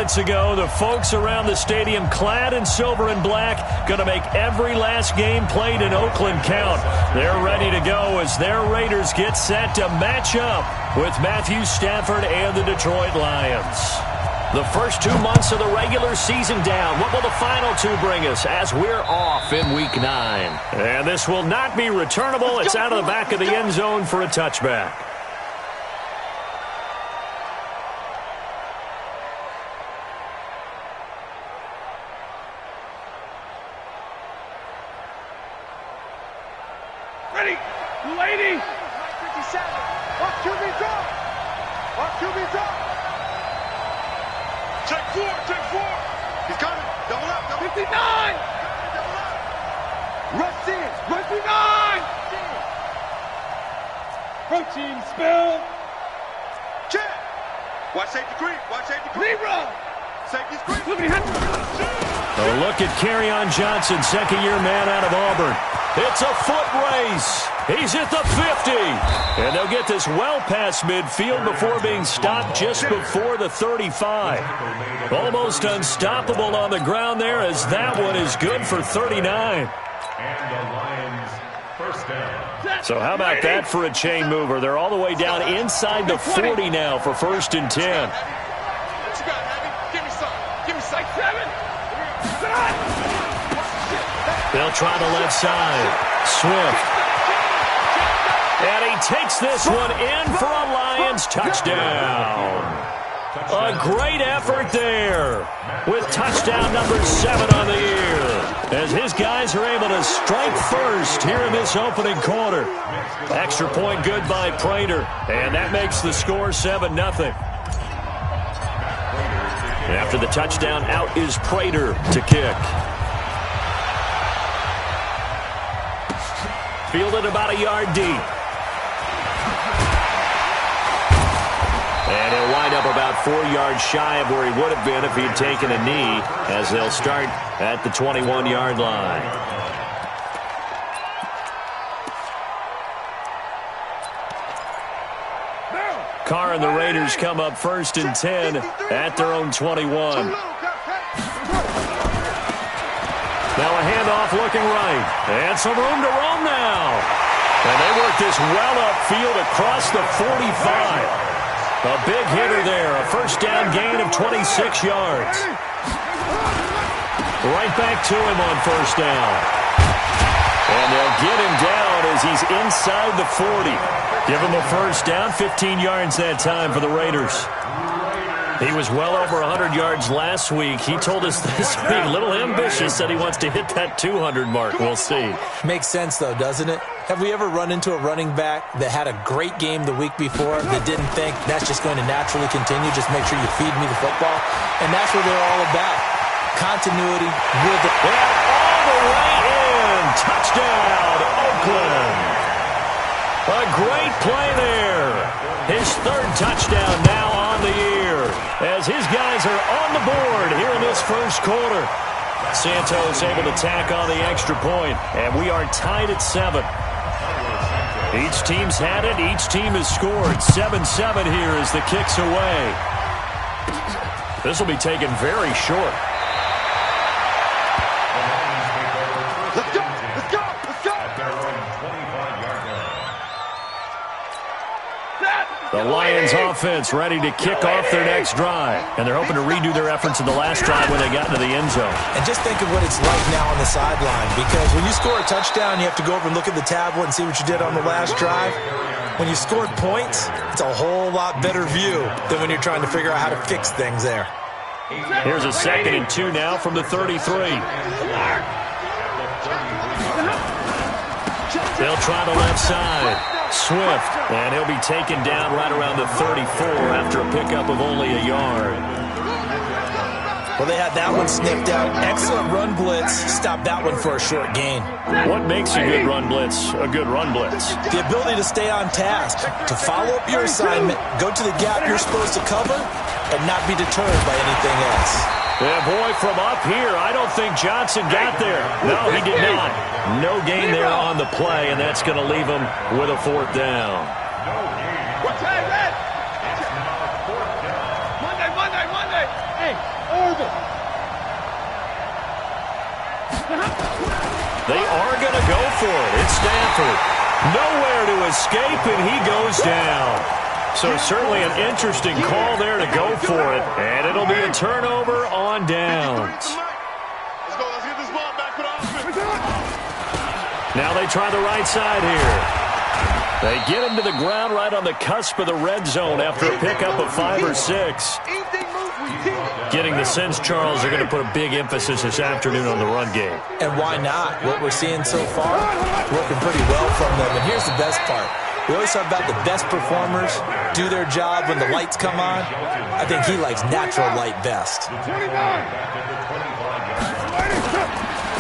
minutes ago, the folks around the stadium clad in silver and black going to make every last game played in Oakland count. They're ready to go as their Raiders get set to match up with Matthew Stafford and the Detroit Lions. The first 2 months of the regular season down. What will the final two bring us as we're off in Week 9? And this will not be returnable. It's out of the back of the end zone for a touchback. Ready, 280, 57, walk QB drop, walk QB drop. Check four, he's coming, double up, 59, double up. Rush in, rush 59. Protein spill. Check. Watch safety creep, run. Safety's creep. A look at Kerryon Johnson, second-year man out of Auburn. It's a foot race. He's at the 50. And they'll get this well past midfield before being stopped just before the 35. Almost unstoppable on the ground there as that one is good for 39. And the Lions first down. So how about that for a chain mover? They're all the way down inside the 40 now for 1st and 10. What you got, Abby? Give me some. 7. They'll try the left side. Swift. And he takes this one in for a Lions touchdown. A great effort there with touchdown number 7 on the year as his guys are able to strike first here in this opening quarter. Extra point good by Prater, and that makes the score 7-0. After the touchdown, out is Prater to kick. Fielded about a yard deep. And he'll wind up about 4 yards shy of where he would have been if he had taken a knee, as they'll start at the 21-yard line. Carr and the Raiders come up 1st and 10 at their own 21. Now a handoff looking right. And some room to roam now. And they work this well upfield across the 45. A big hitter there. A first down gain of 26 yards. Right back to him on 1st down. And they'll get him down as he's inside the 40. Give him a 1st down, 15 yards that time for the Raiders. He was well over 100 yards last week. He told us this week, a little ambitious, said he wants to hit that 200 mark. We'll see. Makes sense, though, doesn't it? Have we ever run into a running back that had a great game the week before that didn't think that's just going to naturally continue? Just make sure you feed me the football. And that's what they're all about. Continuity with the... And all the way in. Touchdown, Oakland. A great play there. His 3rd touchdown now on the year as his guys are on the board here in this 1st quarter. Santos able to tack on the extra point, and we are tied at 7. Each team's had it. Each team has scored. 7-7 here as the kick's away. This will be taken very short. Let's go. The Lions offense ready to kick off their next drive. And they're hoping to redo their efforts in the last drive when they got into the end zone. And just think of what it's like now on the sideline, because when you score a touchdown, you have to go over and look at the tablet and see what you did on the last drive. When you scored points, it's a whole lot better view than when you're trying to figure out how to fix things there. Here's a 2nd and 2 now from the 33. They'll try the left side. Swift, and he'll be taken down right around the 34 after a pickup of only a yard. Well, they had that one sniffed out. Excellent run blitz. Stopped that one for a short gain. What makes a good run blitz a good run blitz? The ability to stay on task, to follow up your assignment, go to the gap you're supposed to cover, and not be deterred by anything else. Yeah, boy, from up here, I don't think Johnson got there. No, he did not. No gain there on the play, and that's going to leave him with a 4th down. Monday. Hey, They are going to go for it. It's Stanford. Nowhere to escape, and he goes down. So certainly an interesting call there to go for it. And it'll be a turnover on downs. Let's go. Let's get this ball back. Put on. Now they try the right side here. They get him to the ground right on the cusp of the red zone after a pickup of 5 or 6. Getting the sense, Charles, they're going to put a big emphasis this afternoon on the run game. And why not? What we're seeing so far, working pretty well from them. And here's the best part. We always talk about the best performers do their job when the lights come on. I think he likes natural light best.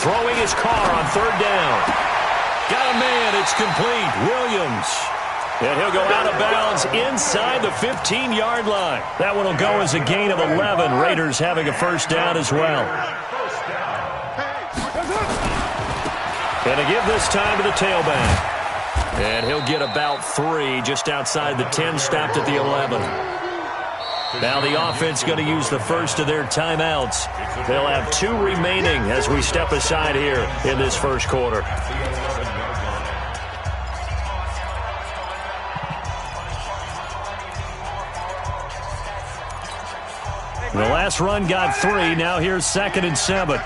Throwing his car on 3rd down. Got a man. It's complete. Williams. And he'll go out of bounds inside the 15-yard line. That one will go as a gain of 11. Raiders having a first down as well. And to give this time to the tailback. And he'll get about 3 just outside the 10, stopped at the 11. Now the offense going to use the first of their timeouts. They'll have 2 remaining as we step aside here in this first quarter. The last run got 3. Now here's 2nd and 7.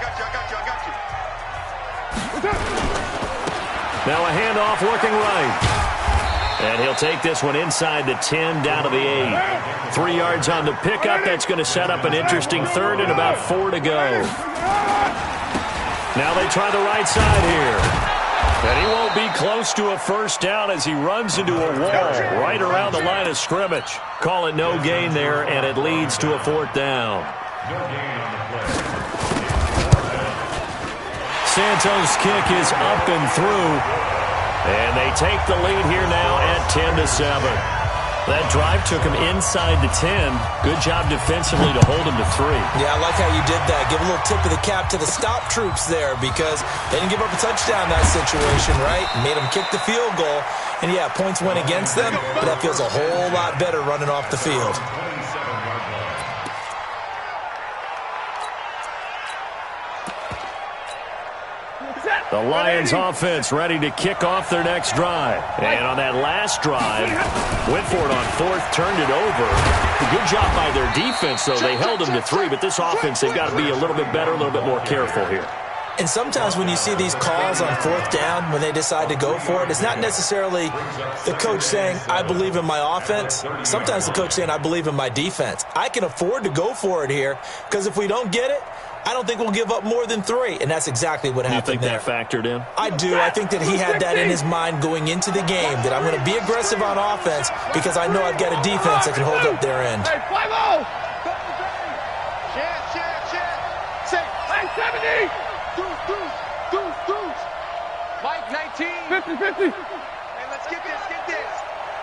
Now a handoff working right. And he'll take this one inside the 10 down to the 8. 3 yards on the pickup. That's going to set up an interesting 3rd and about 4 to go. Now they try the right side here. And he won't be close to a first down as he runs into a wall right around the line of scrimmage. Call it no gain there, and it leads to a 4th down. Santos' kick is up and through. And they take the lead here now at 10-7. That drive took him inside the 10. Good job defensively to hold him to 3. Yeah, I like how you did that. Give a little tip of the cap to the stop troops there because they didn't give up a touchdown in that situation, right? Made them kick the field goal. And, yeah, points went against them, but that feels a whole lot better running off the field. The Lions offense ready to kick off their next drive. And on that last drive, went for it on 4th, turned it over. Good job by their defense, though. They held them to 3, but this offense, they've got to be a little bit better, a little bit more careful here. And sometimes when you see these calls on 4th down, when they decide to go for it, it's not necessarily the coach saying, I believe in my offense. Sometimes the coach saying, I believe in my defense. I can afford to go for it here because if we don't get it, I don't think we'll give up more than 3, and that's exactly what happened there. You think that factored in? I do. I think that he had that in his mind going into the game, that I'm going to be aggressive on offense because I know I've got a defense that can hold up their end. Hey, 5-0! Chance. Say, hey, 70! Deuce. Mike, 19. 50. Hey, let's get this.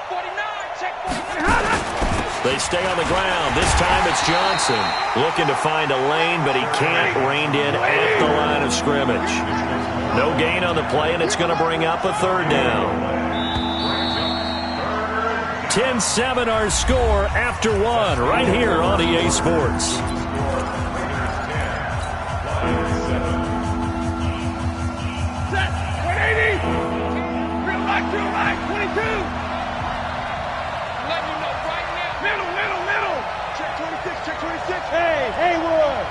49, check 49. They stay on the ground. This time it's Johnson looking to find a lane, but he can't. Reined in at the line of scrimmage. No gain on the play, and it's going to bring up a 3rd down. 10-7 our score after 1 right here on EA Sports. Set. 180. Real back. 22. Middle. Check 26. Hey, Haywood.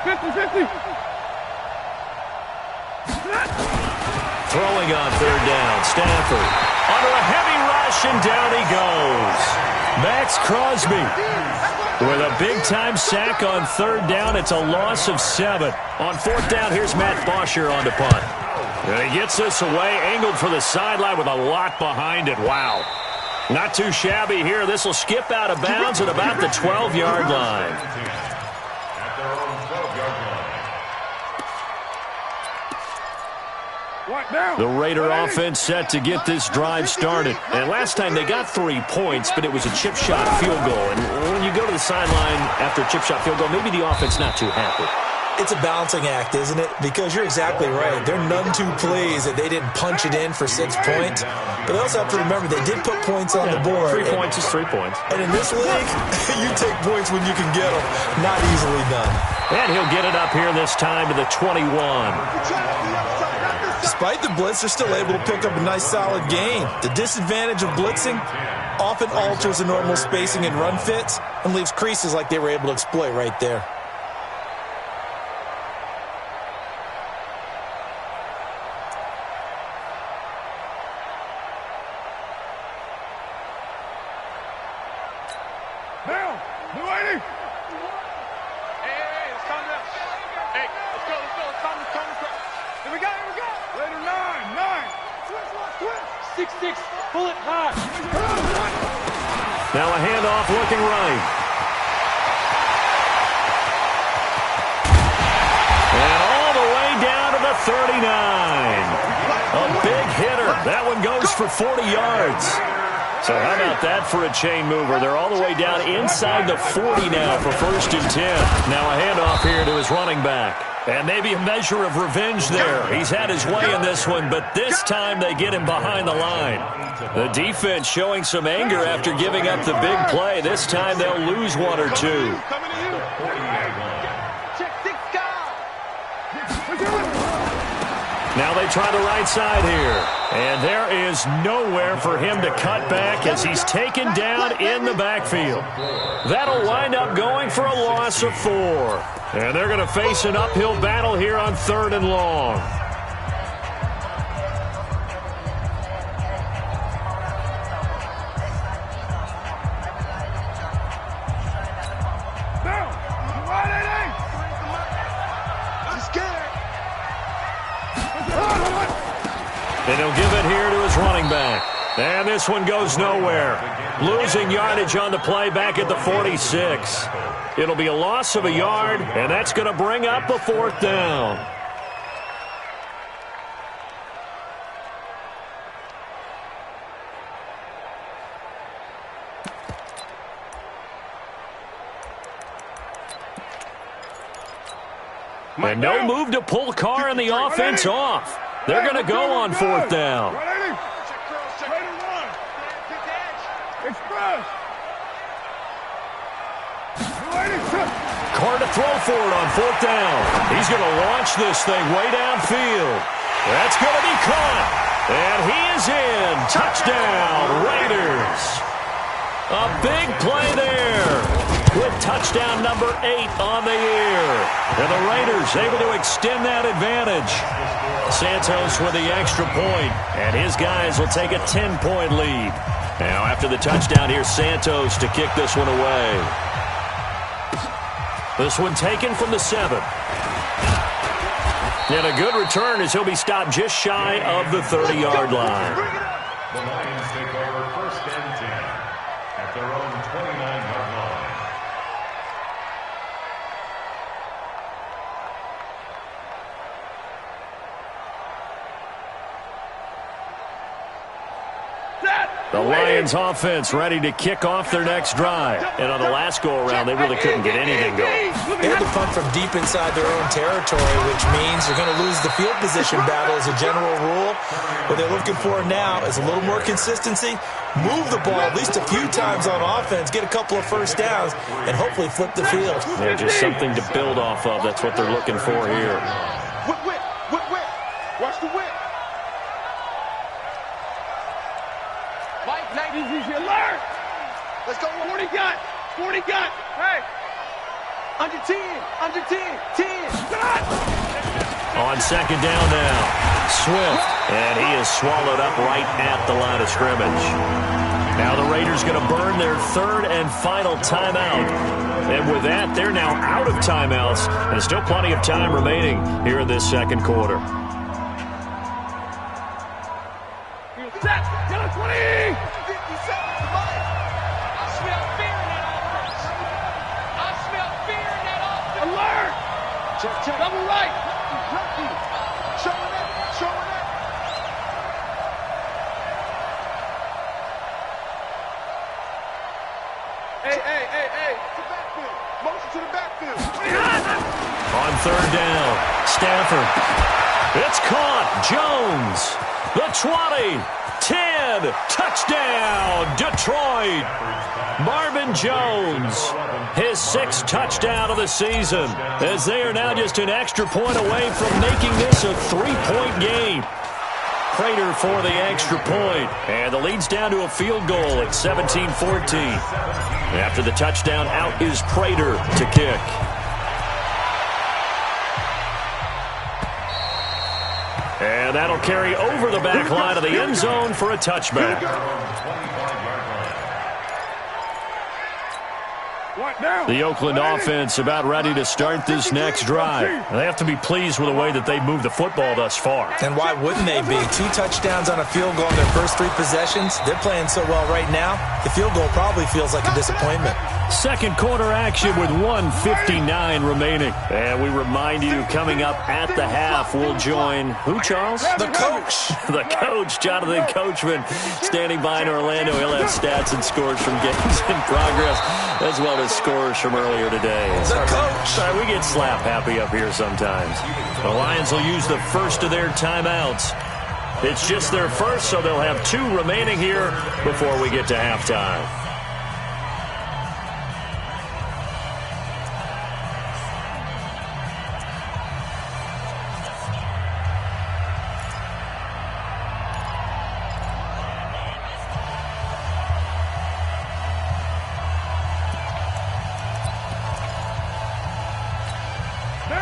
50. Throwing on 3rd down. Stanford under a heavy rush, and down he goes. Max Crosby with a big-time sack on 3rd down. It's a loss of 7. On 4th down, here's Matt Bosher on the punt. And he gets this away, angled for the sideline with a lot behind it. Wow. Not too shabby here. This will skip out of bounds at about the 12-yard line. The Raider offense set to get this drive started. And last time they got 3 points, but it was a chip shot field goal. And when you go to the sideline after a chip shot field goal, maybe the offense not too happy. It's a balancing act, isn't it? Because you're exactly right. They're none too pleased that they didn't punch it in for 6 points. But they also have to remember they did put points on the board. 3 points is 3 points. And in this league, you take points when you can get them. Not easily done. And he'll get it up here this time to the 21. Despite the blitz, they're still able to pick up a nice solid gain. The disadvantage of blitzing often alters the normal spacing and run fits and leaves creases like they were able to exploit right there. Now a handoff looking right. And all the way down to the 39. A big hitter. That one goes for 40 yards. So how about that for a chain mover? They're all the way down inside the 40 now for 1st and 10. Now a handoff here to his running back. And maybe a measure of revenge there. He's had his way in this one, but this time they get him behind the line. The defense showing some anger after giving up the big play. This time they'll lose 1 or 2. Now they try the right side here. And there is nowhere for him to cut back as he's taken down in the backfield. That'll wind up going for a loss of 4. And they're going to face an uphill battle here on 3rd and long. And he'll give it here to his running back. And this one goes nowhere. Losing yardage on the play back at the 46. It'll be a loss of a yard, and that's going to bring up a 4th down. And no move to pull Carr and the offense off. They're going to go on 4th down. Carr to throw for it on 4th down. He's going to launch this thing way downfield. That's going to be caught. And he is in. Touchdown, Raiders. A big play there with touchdown number 8 on the year. And the Raiders able to extend that advantage. Santos with the extra point, and his guys will take a 10-point lead. Now after the touchdown, here's Santos to kick this one away. This one taken from the 7. And a good return as he'll be stopped just shy of the 30-yard line. The Lions take over 1st and 10 at their own 29-yard line. The Lions offense ready to kick off their next drive. And on the last go-around, they really couldn't get anything going. They had to punt from deep inside their own territory, which means they're going to lose the field position battle as a general rule. What they're looking for now is a little more consistency, move the ball at least a few times on offense, get a couple of 1st downs, and hopefully flip the field. Yeah, just something to build off of. That's what they're looking for here. Whip. Watch the whip. Mike, 90's alert. Let's go. 40 got. Hey. Under 10. 10. On 2nd down now, Swift. And he is swallowed up right at the line of scrimmage. Now the Raiders going to burn their 3rd and final timeout. And with that, they're now out of timeouts. And still plenty of time remaining here in this 2nd quarter. Set. Down 20. 50 seconds. I smell fear in that offense. Alert. Check. Double right. Showing it. Hey, Hey. To the backfield. Motion to the backfield. On third down, Stafford. It's caught. Jones. The 20. 10. Touchdown, Detroit. Marvin Jones, his 6th touchdown of the season, as they are now just an extra point away from making this a 3-point game. Prater for the extra point, and the lead's down to a field goal at 17-14. After the touchdown, out is Prater to kick. And that'll carry over the back line of the end zone for a touchback. The Oakland offense about ready to start this next drive. They have to be pleased with the way that they moved the football thus far. And why wouldn't they be? 2 touchdowns on a field goal in their first 3 possessions. They're playing so well right now, the field goal probably feels like a disappointment. Second quarter action with 1:59 remaining. And we remind you, coming up at the half, we'll join who, Charles? The coach. The coach, Jonathan Coachman, standing by in Orlando. He'll have stats and scores from games in progress, as well as scores from earlier today. The coach. Sorry, we get slap happy up here sometimes. The Lions will use the first of their timeouts. It's just their first, so they'll have 2 remaining here before we get to halftime.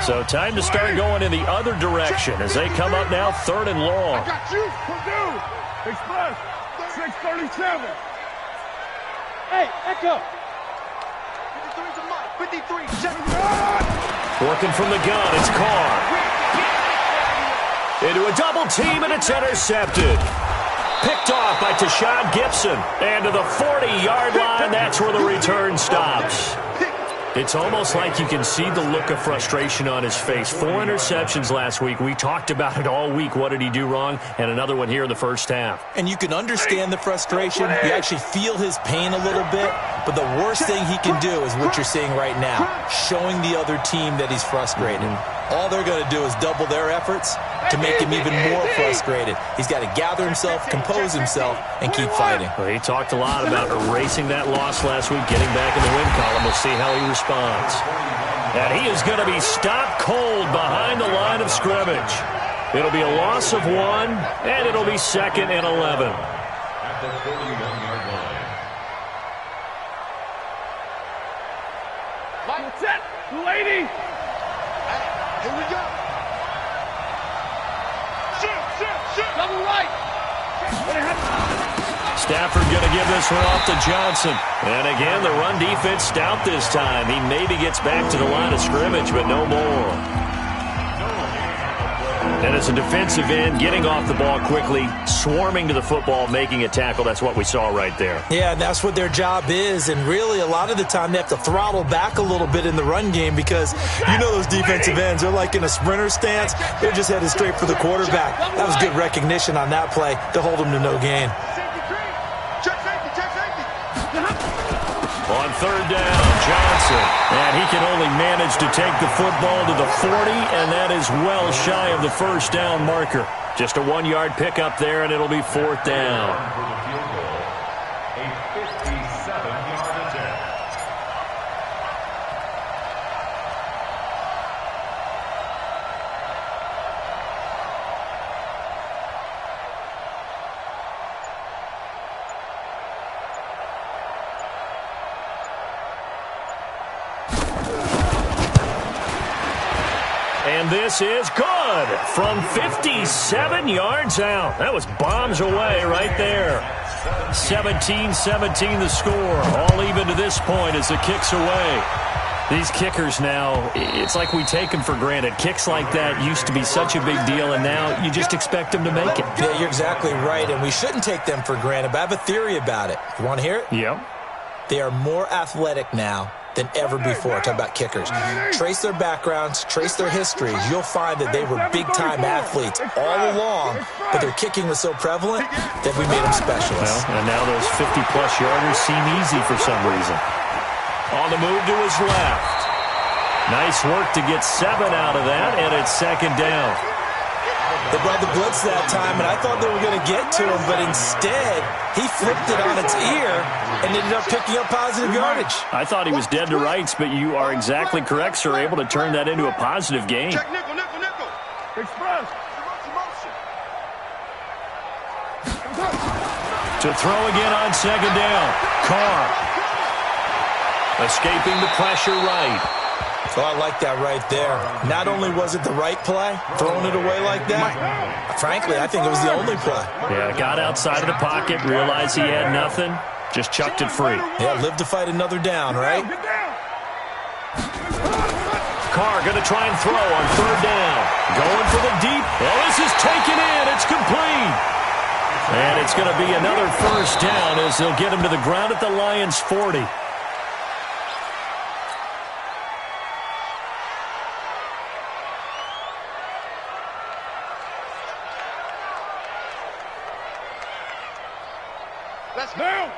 So time to start going in the other direction as they come up now 3rd and long. I got you. Purdue. Express. 637. Hey, Echo. 53's a Mike. 53. Check. Working from the gun, it's Carr. Into a double team, and it's intercepted. Picked off by Tashawn Gibson. And to the 40-yard line, that's where the return stops. It's almost like you can see the look of frustration on his face. 4 interceptions last week. We talked about it all week. What did he do wrong? And another one here in the first half. And you can understand the frustration. You actually feel his pain a little bit. But the worst thing he can do is what you're seeing right now, showing the other team that he's frustrated. All they're going to do is double their efforts to make him even more frustrated. He's got to gather himself, compose himself, and keep fighting. Well, he talked a lot about erasing that loss last week, getting back in the win column. We'll see how he responds. And he is going to be stopped cold behind the line of scrimmage. It'll be a loss of 1, and it'll be 2nd and 11. At the 41-yard line. Mike, set. Lady. Here we go. Shoot. Double right. Stafford going to give this one off to Johnson. And again, the run defense stout this time. He maybe gets back to the line of scrimmage, but no more. And as a defensive end, getting off the ball quickly, swarming to the football, making a tackle, that's what we saw right there. Yeah, that's what their job is. And really, a lot of the time, they have to throttle back a little bit in the run game because you know those defensive ends, they're like in a sprinter stance. They're just headed straight for the quarterback. That was good recognition on that play to hold him to no gain. Check safety. On third down, Johnson. And he can only manage to take the football to the 40, and that is well shy of the first down marker. Just a 1-yard pickup there, and it'll be 4th down. For the field goal, a 57-yard attempt. And this is good from 57 yards out. That was bombs away right there. 17-17 the score. All even to this point as the kick's away. These kickers now, it's like we take them for granted. Kicks like that used to be such a big deal, and now you just expect them to make it. Yeah, you're exactly right, and we shouldn't take them for granted, but I have a theory about it. You want to hear it? Yep. They are more athletic now than ever before. Talk about kickers. Trace their backgrounds, trace their histories. You'll find that they were big-time athletes all along, but their kicking was so prevalent that we made them specialists. Well, and now those 50-plus yarders seem easy for some reason. On the move to his left. Nice work to get 7 out of that, and it's second down. They brought the blitz that time, and I thought they were going to get to him, but instead, he flipped it on its ear and ended up picking up positive yardage. I thought he was dead to rights, but you are exactly correct, sir. Able to turn that into a positive gain. Check nickel, nickel, nickel. Express. To throw again on second down. Carr. Escaping the pressure right. So I like that right there. Not only was it the right play, throwing it away like that, frankly, I think it was the only play. Yeah, got outside of the pocket, realized he had nothing, just chucked it free. Yeah, live to fight another down, right? Carr going to try and throw on third down. Going for the deep. Well, this is taken in. It's complete. And it's going to be another first down as they'll get him to the ground at the Lions' 40. Let's go.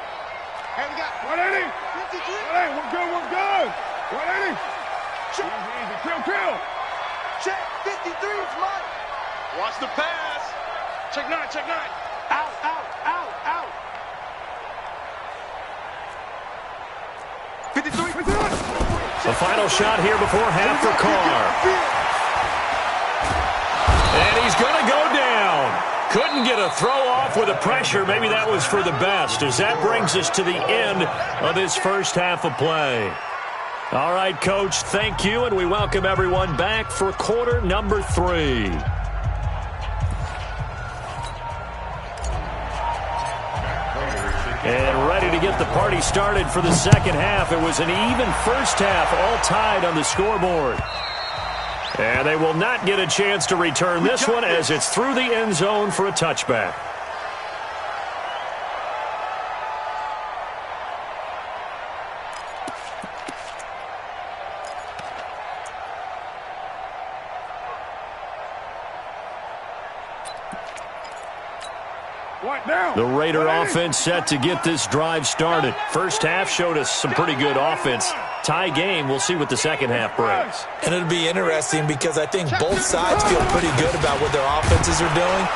Hey, we got 180. 53. Hey, we're good, we're good. 180. Easy, easy. Kill. Check. 53 is mine. Watch the pass. Check 9. Out. 53. The final shot here before half for Carr. And he's going to go down. Couldn't get a throw off with the pressure. Maybe that was for the best, as that brings us to the end of this first half of play. All right, Coach, thank you, and we welcome everyone back for quarter number 3. And ready to get the party started for the second half. It was an even first half, all tied on the scoreboard. And they will not get a chance to return this one as it's through the end zone for a touchback. The Raider offense set to get this drive started. First half showed us some pretty good offense. Tie game, we'll see what the second half brings. And it'll be interesting because I think both sides feel pretty good about what their offenses are doing.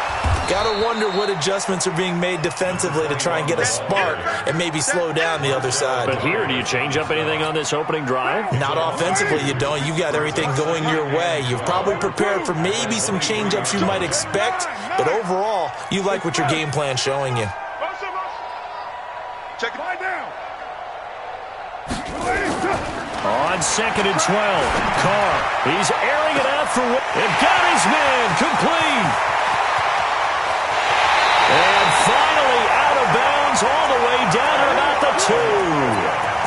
Got to wonder what adjustments are being made defensively to try and get a spark and maybe slow down the other side. But here, do you change up anything on this opening drive? Not offensively, you don't. You've got everything going your way. You've probably prepared for maybe some change-ups you might expect, but overall, you like what your game plan's showing you. Check it down. On second and 12, Carr. He's airing it out for and got his man complete. And finally out of bounds all the way down to about the 2.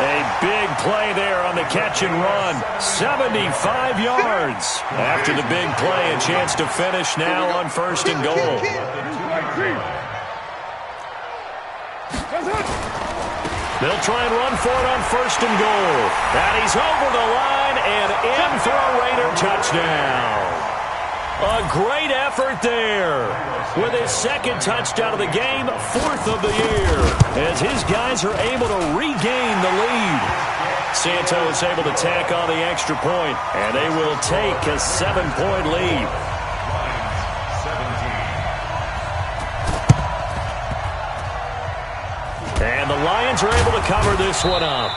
A big play there on the catch and run. 75 yards. After the big play, a chance to finish now on first and goal. They'll try and run for it on first and goal. And he's over the line and in for a Raider touchdown. A great effort there. With his second touchdown of the game, 4th of the year, as his guys are able to regain the lead. Santos able to tack on the extra point, and they will take a 7-point lead. And the Lions are able to cover this one up.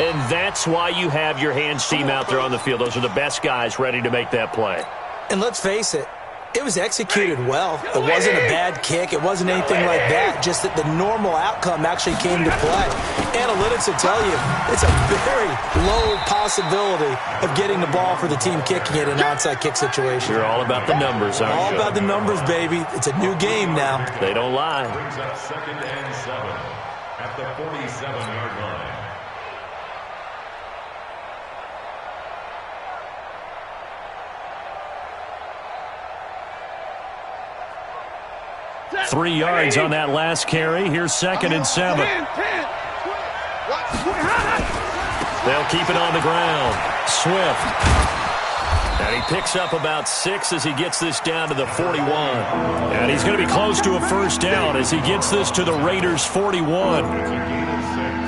And that's why you have your hands team out there on the field. Those are the best guys ready to make that play. And let's face it, it was executed well. It wasn't a bad kick. It wasn't anything like that. Just that the normal outcome actually came to play. Analytics will tell you it's a very low possibility of getting the ball for the team kicking it in an onside kick situation. You're all about the numbers, aren't you? All about the numbers, baby. It's a new game now. They don't lie. Brings up second and 7 at the 47-yard line. Three yards on that last carry. Here's second and 7. They'll keep it on the ground. Swift. And he picks up about 6 as he gets this down to the 41. And he's going to be close to a first down as he gets this to the Raiders' 41.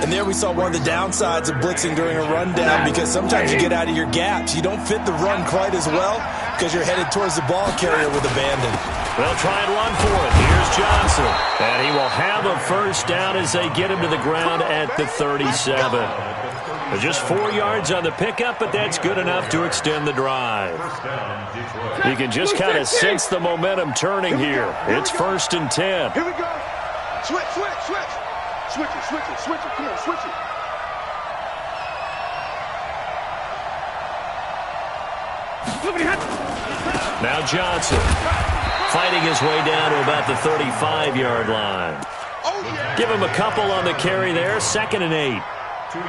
And there we saw one of the downsides of blitzing during a rundown, because sometimes you get out of your gaps. You don't fit the run quite as well because you're headed towards the ball carrier with abandon. They'll try and run for it. Here's Johnson. And he will have a first down as they get him to the ground at the 37. Just 4 yards on the pickup, but that's good enough to extend the drive. You can just kind of sense the momentum turning here. It's 1st and 10. Here we go. Switch, switch, switch. Switch it, switch it, switch it. Come on, switch it. Now Johnson fighting his way down to about the 35-yard line. Give him a couple on the carry there. 2nd and 8.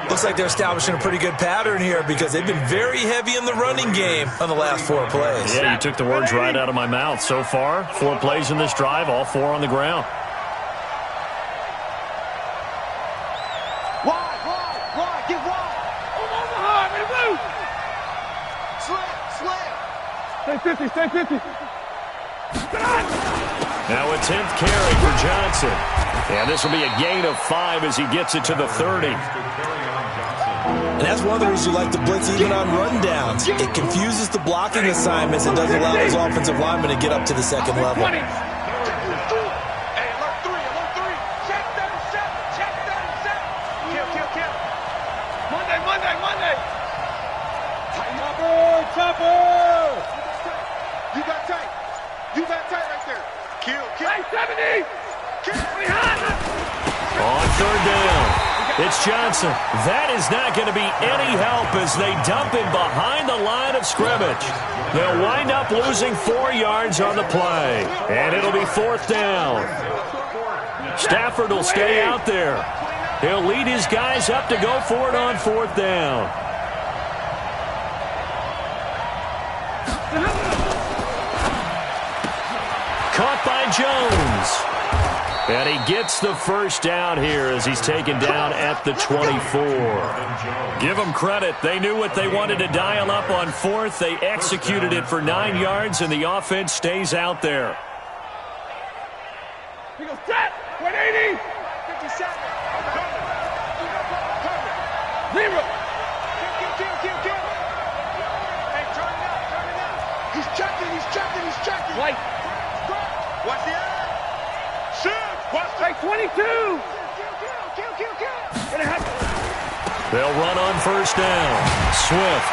Looks like they're establishing a pretty good pattern here, because they've been very heavy in the running game on the last 4 plays. Yeah, you took the words right out of my mouth. So far, 4 plays in this drive, all 4 on the ground. Wide, get wide. Omaha, ready to move. Slam. Stay 50. Now a 10th carry for Johnson. And this will be a gain of 5 as he gets it to the 30. And that's one of the reasons you like to blitz even on rundowns. It confuses the blocking assignments and doesn't allow those offensive linemen to get up to the second level. Hey, alert 3. Check 37. Kill. Monday. Chopper. You got tight right there. Kill. Hey, 70. On 3rd down, it's Johnson. That is not going to be any help as they dump him behind the line of scrimmage. They'll wind up losing 4 yards on the play, and it'll be 4th down. Stafford will stay out there. He'll lead his guys up to go for it on 4th down. Caught by Jones. And he gets the first down here as he's taken down at the 24. Give them credit. They knew what they wanted to dial up on 4th. They executed it for 9 yards, and the offense stays out there. He goes, set. 180. 57. 0. Kill. Hey, turn it up. He's checking. White. Watch the eye. Shoot. Watch. Hey, 22. Kill. They'll run on 1st down. Swift.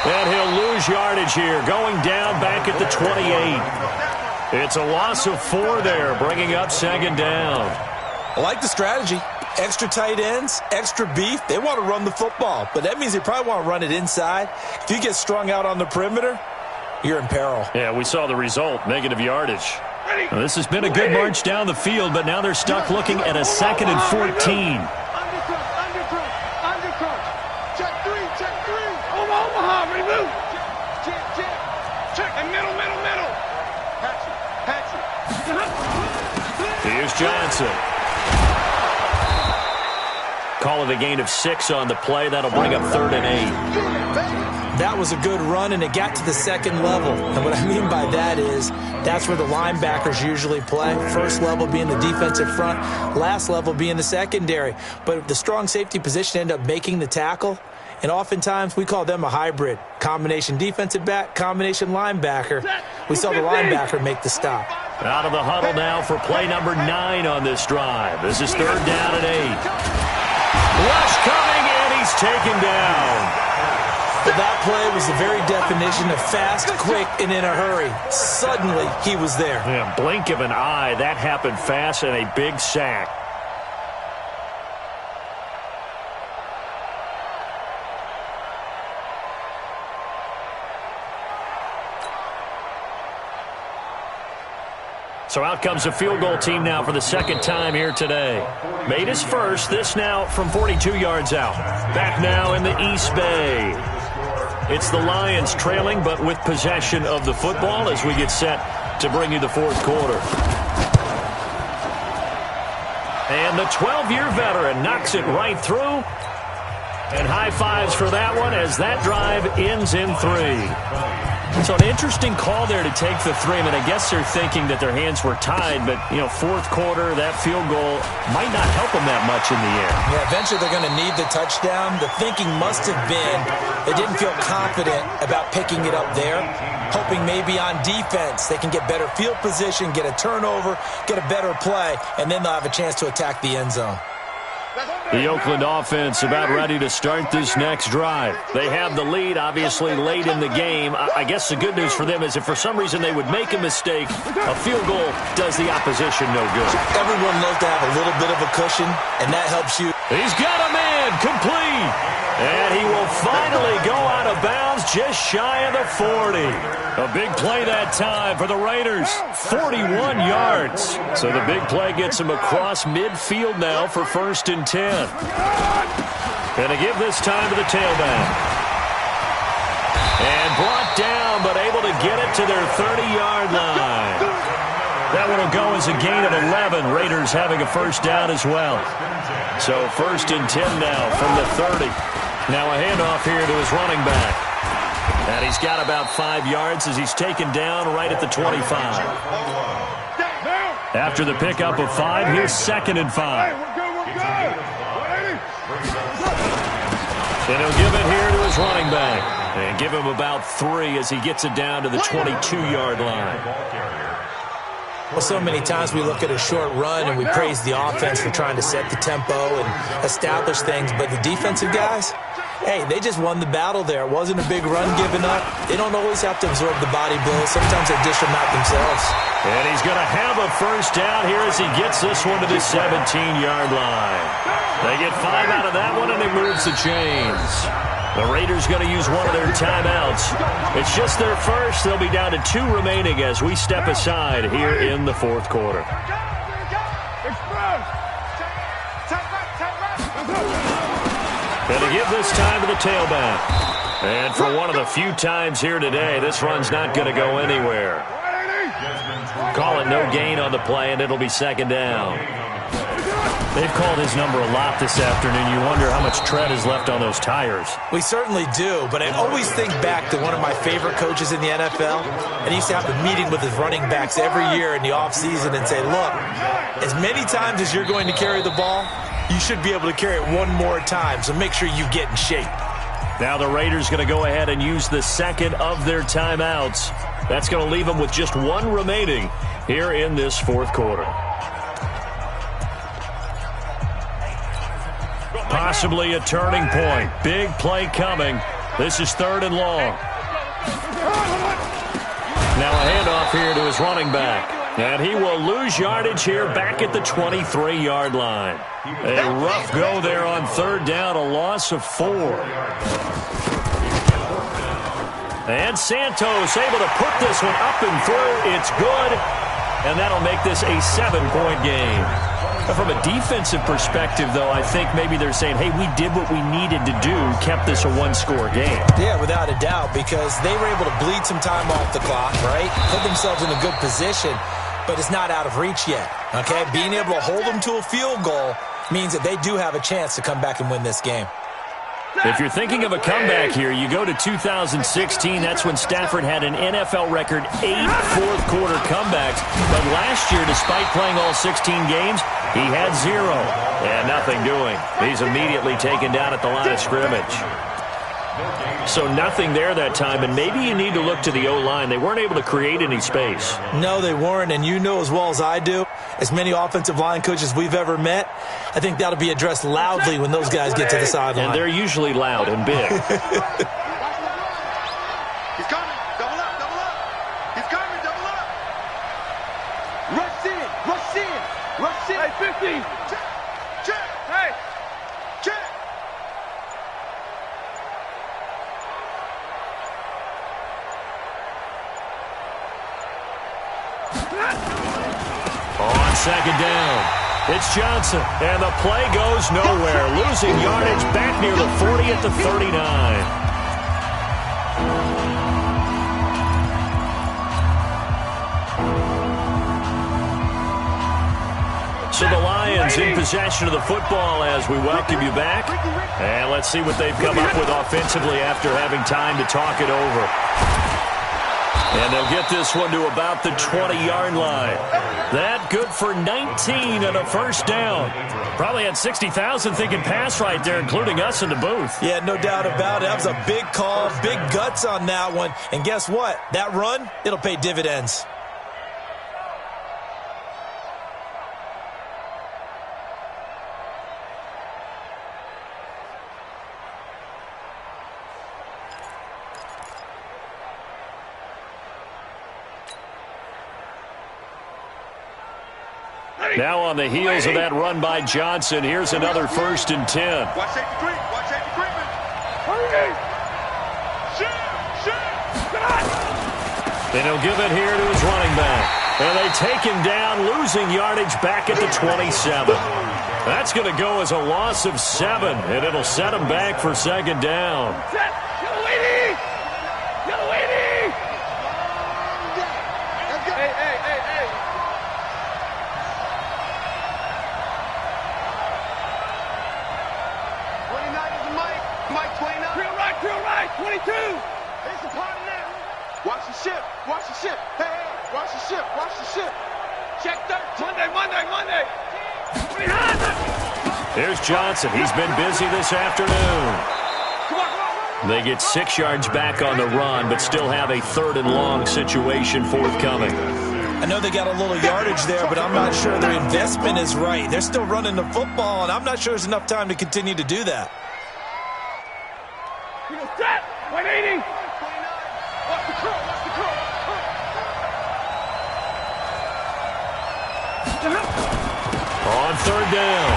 And he'll lose yardage here, going down back at the 28. It's a loss of 4 there, bringing up 2nd down. I like the strategy. Extra tight ends, extra beef. They want to run the football, but that means they probably want to run it inside. If you get strung out on the perimeter, you're in peril. Yeah, we saw the result, negative yardage. Now, this has been a good march down the field, but now they're stuck looking at a 2nd and 14. Undercrunch. Check 3. Omaha, ready to move. Check. And middle. Patch it. Here's Johnson. Call it a gain of 6 on the play. That'll bring up 3rd and 8. That was a good run, and it got to the 2nd level. And what I mean by that is that's where the linebackers usually play. First level being the defensive front, last level being the secondary. But the strong safety position ended up making the tackle, and oftentimes we call them a hybrid. Combination defensive back, combination linebacker. We saw the linebacker make the stop. Out of the huddle now for play number 9 on this drive. This is 3rd down and 8. Rush coming, and he's taken down. But that play was the very definition of fast, quick, and in a hurry. Suddenly, he was there. Yeah, blink of an eye. That happened fast, and a big sack. So out comes the field goal team now for the 2nd time here today. Made his first, this now from 42 yards out. Back now in the East Bay. It's the Lions trailing, but with possession of the football as we get set to bring you the 4th quarter. And the 12-year veteran knocks it right through. And high fives for that one as that drive ends in 3. So an interesting call there to take the three. I mean, I guess they're thinking that their hands were tied, but, you know, fourth quarter, that field goal might not help them that much in the air. Yeah, eventually they're going to need the touchdown. The thinking must have been they didn't feel confident about picking it up there, hoping maybe on defense they can get better field position, get a turnover, get a better play, and then they'll have a chance to attack the end zone. The Oakland offense about ready to start this next drive. They have the lead, obviously, late in the game. I guess the good news for them is if for some reason they would make a mistake, a field goal does the opposition no good. Everyone loves to have a little bit of a cushion, and that helps you. He's got a man, complete. And he will finally go out of bounds just shy of the 40. A big play that time for the Raiders. 41 yards. So the big play gets him across midfield now for 1st and 10. Going to give this time to the tailback. And brought down, but able to get it to their 30-yard line. That one will go as a gain of 11. Raiders having a first down as well. So 1st and 10 now from the 30. Now a handoff here to his running back. And he's got about 5 yards as he's taken down right at the 25. After the pickup of 5, here's 2nd and 5. And he'll give it here to his running back. And give him about 3 as he gets it down to the 22-yard line. Well, so many times we look at a short run and we praise the offense for trying to set the tempo and establish things, but the defensive guys, hey, they just won the battle there. It wasn't a big run given up. They don't always have to absorb the body blows. Sometimes they dish them out themselves. And he's going to have a first down here as he gets this one to the 17-yard line. They get 5 out of that one, and it moves the chains. The Raiders going to use one of their timeouts. It's just their first. They'll be down to 2 remaining as we step aside here in the 4th quarter. Going to give this time to the tailback. And for one of the few times here today, this run's not going to go anywhere. Call it no gain on the play, and it'll be 2nd down. They've called his number a lot this afternoon. You wonder how much tread is left on those tires. We certainly do, but I always think back to one of my favorite coaches in the NFL, and he used to have a meeting with his running backs every year in the offseason and say, look, as many times as you're going to carry the ball, you should be able to carry it one more time, so make sure you get in shape. Now the Raiders going to go ahead and use the 2nd of their timeouts. That's going to leave them with just 1 remaining here in this 4th quarter. Possibly a turning point. Big play coming. This is 3rd and long. Now a handoff here to his running back. And he will lose yardage here back at the 23-yard line. A rough go there on 3rd down, a loss of 4. And Santos able to put this one up and through. It's good. And that'll make this a 7-point game. From a defensive perspective, though, I think maybe they're saying, hey, we did what we needed to do, kept this a 1-score game. Yeah, without a doubt, because they were able to bleed some time off the clock, right? Put themselves in a good position, but it's not out of reach yet, okay? Being able to hold them to a field goal means that they do have a chance to come back and win this game. If you're thinking of a comeback here, you go to 2016. That's when Stafford had an NFL record 8 fourth-quarter comebacks. But last year, despite playing all 16 games, he had 0 and nothing doing. He's immediately taken down at the line of scrimmage. So nothing there that time, and maybe you need to look to the O-line. They weren't able to create any space. No, they weren't, and you know as well as I do, as many offensive line coaches we've ever met, I think that'll be addressed loudly when those guys get to the sideline. And they're usually loud and big. He's coming. Double up, double up. He's coming, double up. Rush in, rush in, rush in. Hey, 50. Check, check. Hey, check. On 2nd down, it's Johnson, and the play goes nowhere. Losing yardage back near the 40 at the 39. So the Lions in possession of the football as we welcome you back. And let's see what they've come up with offensively after having time to talk it over. And they'll get this one to about the 20-yard line. That good for 19 and a first down. Probably had 60,000 thinking pass right there, including us in the booth. Yeah, no doubt about it. That was a big call, big guts on that one. And guess what? That run, it'll pay dividends. Now on the heels of that run by Johnson, here's another 1st and 10. Watch safety creep. Watch safety creeping. Hurry! And he'll give it here to his running back. And they take him down, losing yardage back at the 27. That's going to go as a loss of 7, and it'll set him back for 2nd down. Watch the ship. Watch the ship. Hey, hey, watch the ship. Watch the ship. Check that. Monday. Here's Johnson. He's been busy this afternoon. They get 6 yards back on the run, but still have a 3rd and long situation forthcoming. I know they got a little yardage there, but I'm not sure their investment is right. They're still running the football, and I'm not sure there's enough time to continue to do that. 180. Watch the curl. Watch the curl. On 3rd down,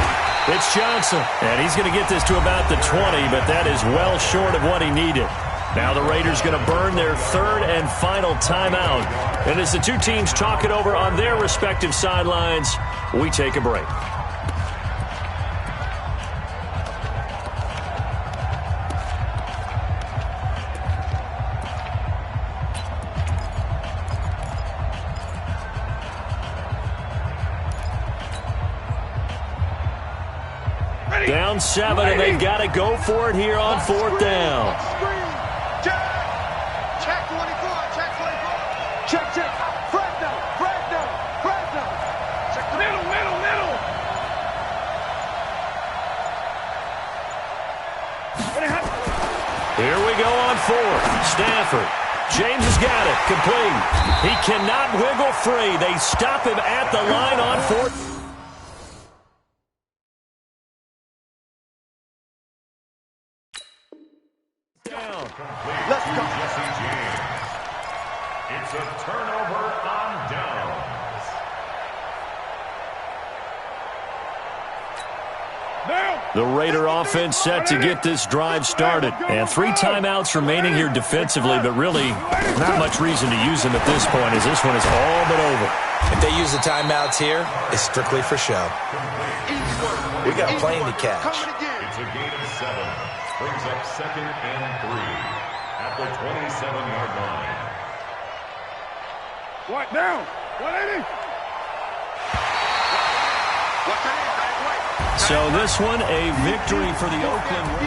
it's Johnson. And he's going to get this to about the 20, but that is well short of what he needed. Now the Raiders going to burn their 3rd and final timeout. And as the two teams talk it over on their respective sidelines, we take a break. Down 7, and they've got to go for it here on 4th down. Check 24. Check. Fresno. Check the middle. Here we go on 4th. Stafford. James has got it. Complete. He cannot wiggle free. They stop him at the line on 4th. Let's go. It's a turnover on downs. The Raider offense set to get this drive started. And 3 timeouts remaining here defensively, but really not much reason to use them at this point as this one is all but over. If they use the timeouts here, it's strictly for show. We got a plane to catch. It's a gain of 7. Brings up 2nd and 3 at the 27-yard line. What down? 180. So this one, a victory for the Oakland Raiders.